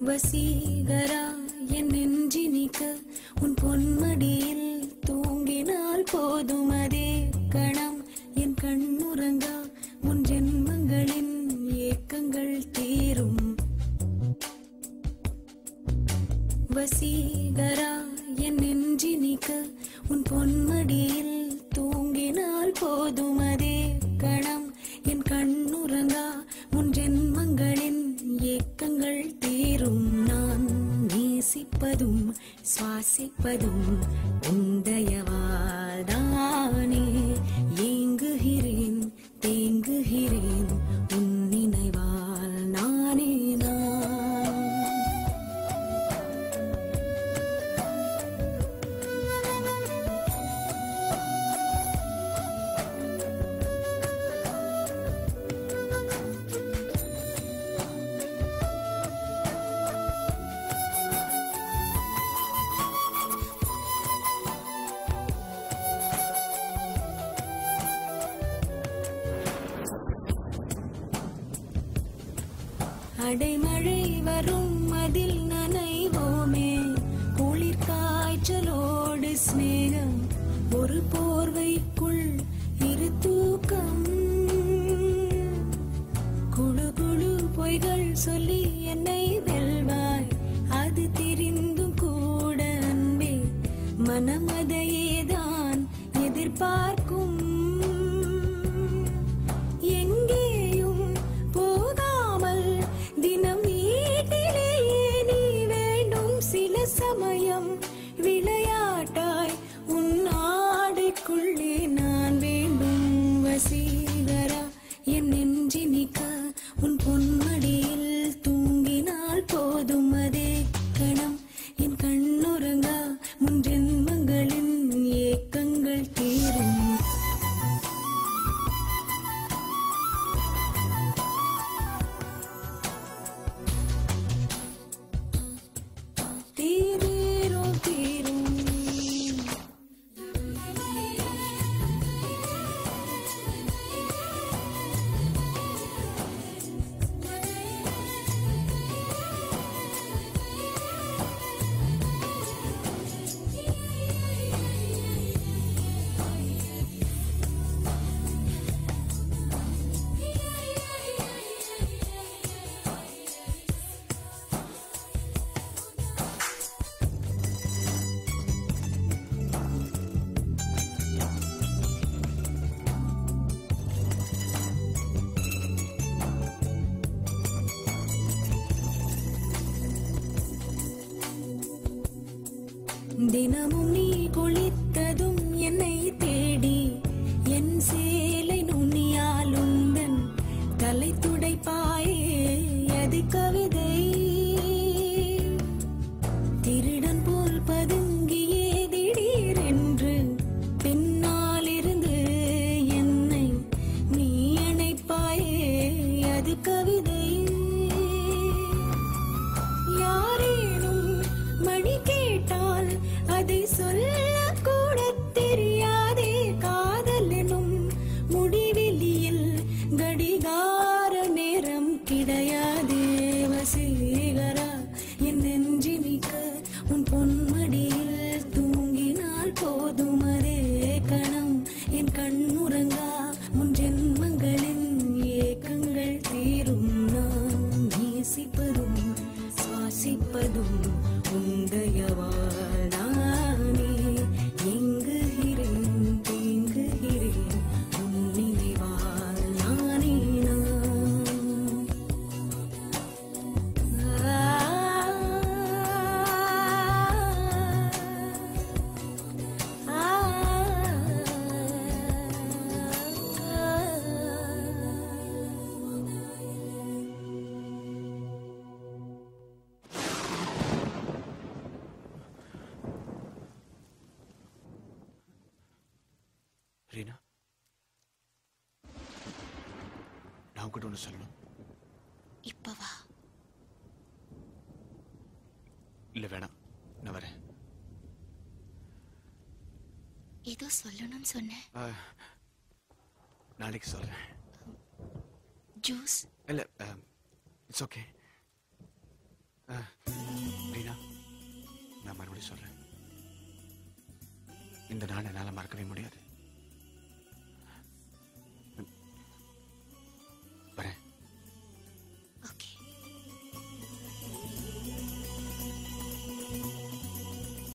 வசீகரா என் நெஞ்சினிக்க உன் பொன்மடியில் தூங்கினால் போதும் அதே கணம் என் கண்ணுறங்கா உன் ஜென்மங்களின் ஏக்கங்கள் தீரும். வசீகரா என் நெஞ்சினிக்க உன் பொன்மடியில் தூங்கினால் போதும் அதே கணம் என் கண்ணுறங்கா உன் ஜென்மங்களின் ஏக்கங்கள் தீரும். நான் நேசிப்பதும் சுவாசிப்பதும் உந்தயவாதானே. ஏங்குகிறேன் தேங்குகிறேன் உன் நினைவால் நானே நான். அடைமழை வரும் அதில் நனைவோமே, குளிர் காய்ச்சலோடு ஸ்நேகம், ஒரு போர்வைக்குள் இரு தூக்கம். குழு குழு பொய்கள் சொல்லி என்னை வெல்வாய், அது தெரிந்தும் கூட அன்பே மனம் அதையேதான் எதிர்பார்க்கும். எங்கேயும் போகாமல் தினம் வீட்டிலேயே நீ வேண்டும். சில சமயம் விளையாட்டாய் உன் ஆடைக்குள்ளே நான் வேண்டும். வசீகரா என் நெஞ்சினிக்க உன் பொன்மடியில் தூங்கினால் போதும் அதே கணம் என் கண்ணுறங்கா முன் ஜென்மங்களின் ஏக்கங்கள் தீரும். தீரும் தீரும் தினமும் நீ குளித்ததும் என்னை தேடி என் சேலை நுனியால் உந்தன் தலை துடைப்பாயே அது கவிதை. திருடன் போல் பதுங்கியே திடீரென்று பின்னால் இருந்து என்னை நீ அணைப்பாயே அது கவிதை. யாரேனும் மணி கேட்டால் அதை சொல்ல கூட தெரியாதே. காதல் எனும் முடிவெளியில் கடிகார நேரம் கிடையாதே. வசீகரா என் நெஞ்சினிக்க உன் பொன்மடியில் தூங்கினால் போதும் அதே கணம் என் கண்ணுறங்கா முன் ஜென்மங்களின் ஏக்கங்கள் தீரும். நான் நேசிப்பதும் சுவாசிப்பதும் உந்தயவால் நானே. எங்குகிறேன் தேங்குகிறேன் உன் நினைவால் நானே நான். ரீனா, நான் உங்ககிட்ட ஒன்று சொல்லணும். இப்பவா? இல்லை வேணாம், நான் வரேன். ஏதோ சொல்லணும்னு சொன்னேன். நாளைக்கு சொல்றேன். ஜூஸ்? இல்லை, இட்ஸ் ஓகே. ரீனா, நான் மறுபடியும் சொல்றேன், இந்த நாள் என்னால் மறக்கவே முடியாது.